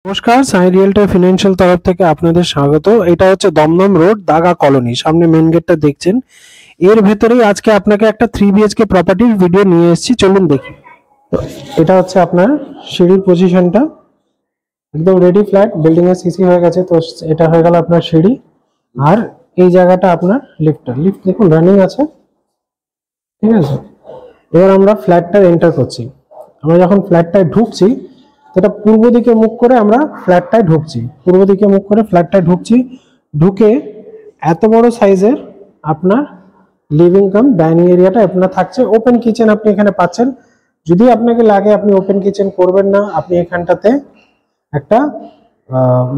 নমস্কার, সাই রিয়েলটার ফিনান্সিয়াল তরফ থেকে আপনাদের স্বাগত। এটা হচ্ছে দমদম রোড, দাগা কলোনি। সামনে মেন গেটটা দেখছেন, এর ভেতরেই আজকে আপনাকে একটা 3 বিএইচকে প্রপার্টির ভিডিও নিয়ে এসেছি। চলুন দেখি। তো এটা হচ্ছে আপনার সিঁড়ির পজিশনটা, একদম রেডি ফ্ল্যাট। বিল্ডিং এর সিসি হয়ে গেছে, তো এটা হয়ে গেল আপনার সিঁড়ি। আর এই জায়গাটা আপনার লিফট দেখুন রানিং আছে, ঠিক আছে। এবার আমরা ফ্ল্যাটটা এন্টার করছি। আমরা যখন ফ্ল্যাটটায় ঢুকছি, এটা পূর্ব দিকে মুখ করে আমরা ফ্ল্যাটটায় ঢুকছি, পূর্ব দিকে মুখ করে ফ্ল্যাটটায় ঢুকছি। ঢুকে এত বড় সাইজের আপনার লিভিং কাম ডাইনিং এরিয়াটা আপনার থাকছে। ওপেন কিচেন আপনি এখানে পাচ্ছেন। যদি আপনাকে লাগে আপনি ওপেন কিচেন করবেন না, আপনি এখানটাতে একটা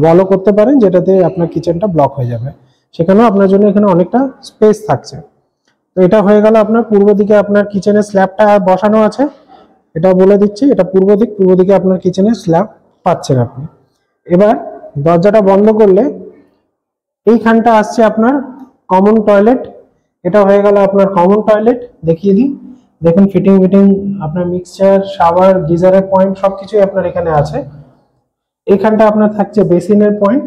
ওয়ালও করতে পারেন, যেটাতে আপনার কিচেনটা ব্লক হয়ে যাবে। সেখানেও আপনার জন্য এখানে অনেকটা স্পেস থাকছে। তো এটা হয়ে গেল আপনার পূর্ব দিকে আপনার কিচেনের স্ল্যাবটা বসানো আছে। এটা বলে দিচ্ছি, এটা পূর্ব দিকে আপনার কিচেনের স্ল্যাব পাচ্ছেন আপনি। এবার দরজাটা বন্ধ করলে এইখানটা আসছে আপনার কমন টয়লেট। এটা হয়ে গেল আপনার কমন টয়লেট। দেখিয়ে দিই, দেখুন ফিটিং আপনার মিক্সচার, শাওয়ার, গিজারের পয়েন্ট সবকিছুই আপনার এখানে আছে। এখানটা আপনার থাকছে বেসিনের পয়েন্ট।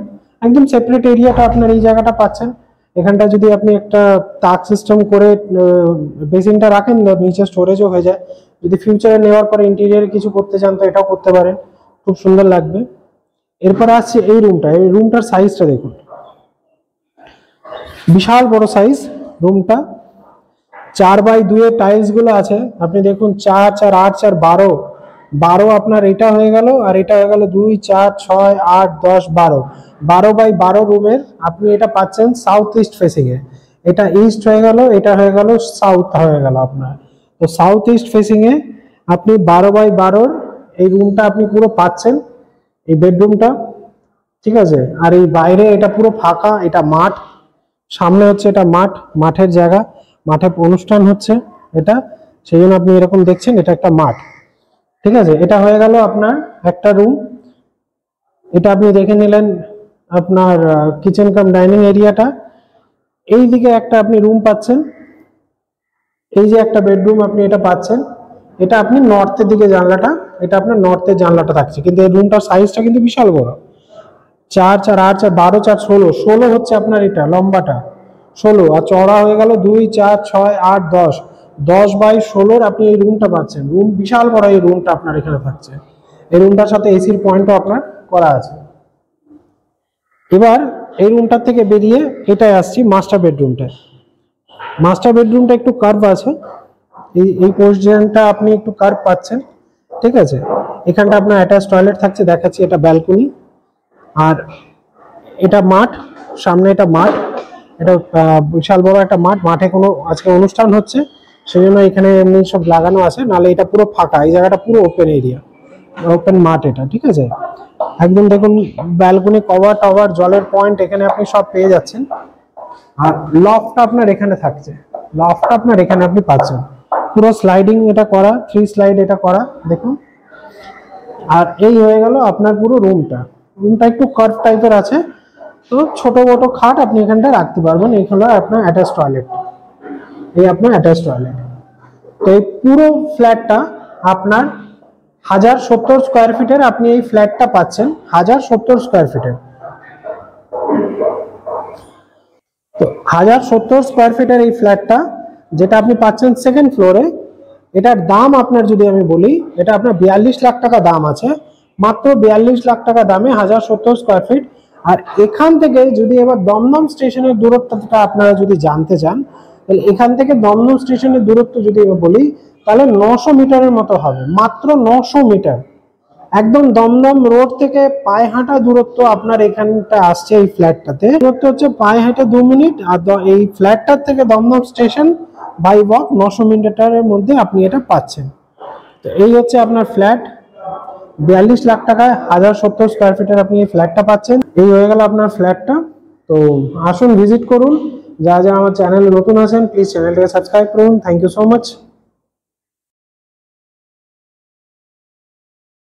একদম সেপারেট এরিয়াটা আপনার এই জায়গাটা পাচ্ছেন। এখানটা যদি আপনি একটা তাক সিস্টেম করে বেসিনটা রাখেন, নিচে স্টোরেজও হয়ে যায়। যদি ফিউচারে নেওয়ার পরে ইন্টেরিয়ারে কিছু করতে চান তো এটাও করতে পারেন, খুব সুন্দর লাগবে। এরপর আসছে এই রুমটা। এই রুমটার সাইজটা দেখুন, বিশাল বড় সাইজ রুমটা। 4x2 এর টাইলস গুলো আছে আপনি দেখুন, 4, 4, 8, 4, 12 আপনার এটা হয়ে গেল। আর এটা হয়ে গেল 2, 4, 6, 8, 10, 12 রুমের আপনি এটা পাচ্ছেন সাউথ ইস্ট ফেসিং এ। এটা ইস্ট হয়ে গেল, এটা হয়ে গেল সাউথ হয়ে গেল আপনার। তো সাউথ ইস্ট ফেসিং এ আপনি 12x12 এই রুমটা আপনি পুরো পাচ্ছেন, এই বেডরুমটা, ঠিক আছে। আর এই বাইরে এটা পুরো ফাঁকা, এটা মাঠ, সামনে হচ্ছে এটা মাঠের জায়গা, মাঠে অনুষ্ঠান হচ্ছে এটা, সেই জন্য আপনি এরকম দেখছেন, এটা একটা মাঠ, ঠিক আছে। এটা হয়ে গেল আপনার একটা রুম। এটা আপনি দেখে নিলেন আপনার কিচেন কাম ডাইনিং এরিয়াটা। এই দিকে একটা আপনি রুম পাচ্ছেন, এই যে একটা বেডরুম আপনি এটা পাচ্ছেন। এটা আপনি নর্থের দিকে জানলাটা, এটা আপনার নর্থের জানলাটা থাকছে। কিন্তু এই রুমটার সাইজটা কিন্তু বিশাল বড়। 4, 4, 8, 4, 12, 4, 16 হচ্ছে আপনার এটা লম্বাটা 16। আর চওড়া হয়ে গেল 2, 4, 6, 8, 10x16 আপনি এই রুমটা পাচ্ছেন। রুম বিশাল বড় এই রুমটা আপনার এখানে থাকছে। এই রুমটার সাথে এসির পয়েন্টও আপনার করা আছে। এবার এই রুমটার থেকে বেরিয়ে এটাই আসছি মাস্টার বেডরুমটা। মাস্টার বেডরুমটা একটু কার্ভ আছে, এই পজিশনটা আপনি একটু কার্ভ পাচ্ছেন, ঠিক আছে। এখানটা আপনার অ্যাটাচ টয়লেট থাকছে, দেখাচ্ছি। এটা ব্যালকনি, আর এটা মাঠ, সামনে এটা মাঠ। এটা বিশাল বড় একটা মাঠ। মাঠে কোনো আজকে অনুষ্ঠান হচ্ছে, সেই জন্য এখানে এমনি সব লাগানো আছে, নাহলে এটা পুরো ফাঁকা। এই জায়গাটা পুরো ওপেন এরিয়া, ওপেন মাঠ এটা, ঠিক আছে। একদম দেখুন ব্যালকনি, কভার টভার, জলের পয়েন্ট এখানে আপনি সব পেয়ে যাচ্ছেন। আর লফটটা আপনার এখানে থাকছে, লফটটা আপনার এখানে আপনি পাচ্ছেন। পুরো স্লাইডিং এটা করা, 3 স্লাইড এটা করা, দেখুন। আর এই হয়ে গেল আপনার পুরো রুমটা। রুমটা একটু কার্ভ টাইপের আছে, তো ছোট বড় খাট আপনি এখানটা রাখতে পারবেন। এই হলো আপনার অ্যাটাচ টয়লেট, এই আপনার অ্যাটাচ টয়লেট। তো এই পুরো ফ্ল্যাটটা আপনার 1070 স্কোয়ার ফিটের আপনি এই ফ্ল্যাটটা পাচ্ছেন, 1070 স্কোয়ার ফিটের। তো 1070 স্কোয়ার ফিটের এই ফ্ল্যাটটা যেটা আপনি পাচ্ছেন সেকেন্ড ফ্লোরে, এটার দাম আপনার যদি আমি বলি, এটা আপনার 42 লাখ টাকা দাম আছে। মাত্র 42 লাখ টাকা দামে 1070 স্কোয়ার ফিট। আর এখান থেকে যদি এবার দমদম স্টেশনের দূরত্বটা আপনারা যদি জানতে চান, তাহলে এখান থেকে দমদম স্টেশনের দূরত্ব যদি আমি বলি, তাহলে 900 মিটারের মতো হবে, মাত্র 900 মিটার। একদম দমদম রোড থেকে পায়ে হাঁটা দূরত্ব আপনার এখানটা আসছে। এই ফ্ল্যাটটাতে দূরত্ব হচ্ছে পায়ে হেঁটে 2 মিনিট। আর এই ফ্ল্যাটটার থেকে দমদম স্টেশন বাই ওয়াক 900 মিটারের মধ্যে আপনি এটা পাচ্ছেন। তো এই হচ্ছে আপনার ফ্ল্যাট, 42 লাখ টাকায় 1070 স্কোয়ার ফিটের আপনি এই ফ্ল্যাটটা পাচ্ছেন। এই হয়ে গেল আপনার ফ্ল্যাটটা। তো আসুন ভিজিট করুন। যারা আমার চ্যানেলে নতুন আছেন প্লিজ চ্যানেলটাকে সাবস্ক্রাইব করুন। Thank you so much.